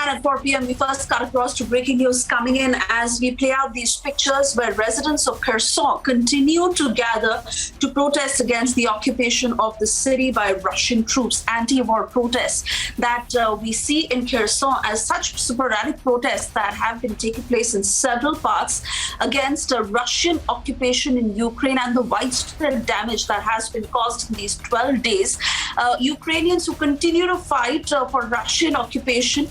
And at 4 p.m., we first cut across to breaking news coming in as we play out these pictures where residents of Kherson continue to gather to protest against the occupation of the city by Russian troops. Anti-war protests that we see in Kherson as such sporadic protests that have been taking place in several parts against Russian occupation in Ukraine and the widespread damage that has been caused in these 12 days. Ukrainians who continue to fight for Russian occupation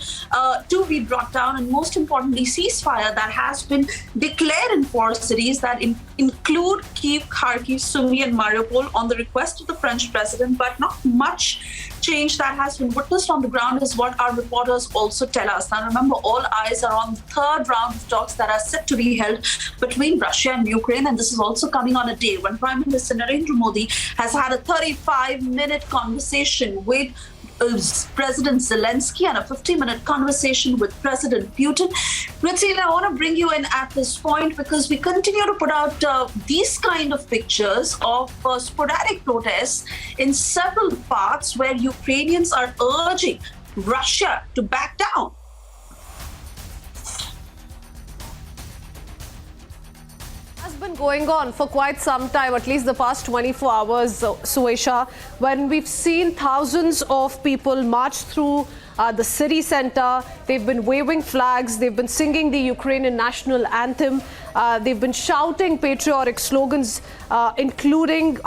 to be brought down, and most importantly, ceasefire that has been declared in 4 cities that include Kyiv, Kharkiv, Sumy, and Mariupol on the request of the French president, but not much change that has been witnessed on the ground is what our reporters also tell us. Now, remember, all eyes are on the 3rd round of talks that are set to be held between Russia and Ukraine, and this is also coming on a day when Prime Minister Narendra Modi has had a 35-minute conversation with President Zelensky and a 50-minute conversation with President Putin. Ritzina, I want to bring you in at this point because we continue to put out these kind of pictures of sporadic protests in several parts where Ukrainians are urging Russia to back down. Has been going on for quite some time, at least the past 24 hours, Suesha, when we've seen thousands of people march through the city center. They've been waving flags, they've been singing the Ukrainian national anthem, they've been shouting patriotic slogans, including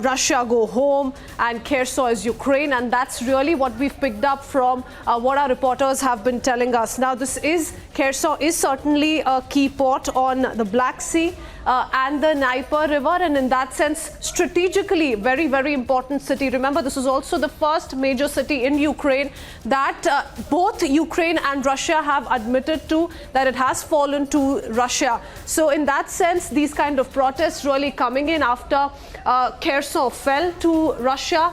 Russia go home and Kherson is Ukraine, and that's really what we've picked up from what our reporters have been telling us. Now, Kherson is certainly a key port on the Black Sea and the Dnieper River, and in that sense, strategically, very, very important city. Remember, this is also the first major city in Ukraine that both Ukraine and Russia have admitted to that it has fallen to Russia. So in that sense, these kind of protests really coming in after Kherson fell to Russia.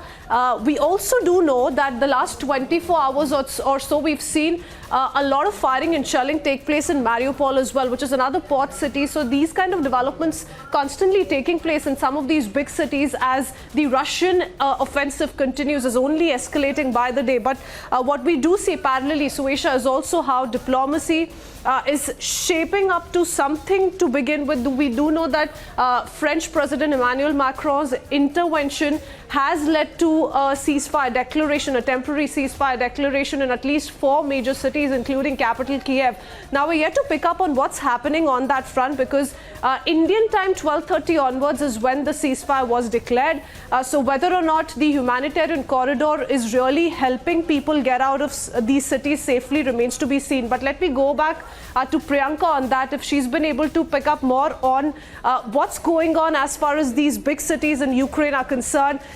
We also do know that the last 24 hours or so, we've seen a lot of firing and shelling take place in Mariupol as well, which is another port city. So these kind of developments constantly taking place in some of these big cities as the Russian offensive continues, is only escalating by the day. But what we do see parallelly, Suesha, is also how diplomacy is shaping up to something to begin with. We do know that French President Emmanuel Macron's intervention has led to a ceasefire declaration, a temporary ceasefire declaration in at least 4 major cities, including capital Kiev. Now, we're yet to pick up on what's happening on that front because Indian time 12:30 onwards is when the ceasefire was declared. So whether or not the humanitarian corridor is really helping people get out of these cities safely remains to be seen. But let me go back to Priyanka on that, if she's been able to pick up more on what's going on as far as these big cities in Ukraine are concerned.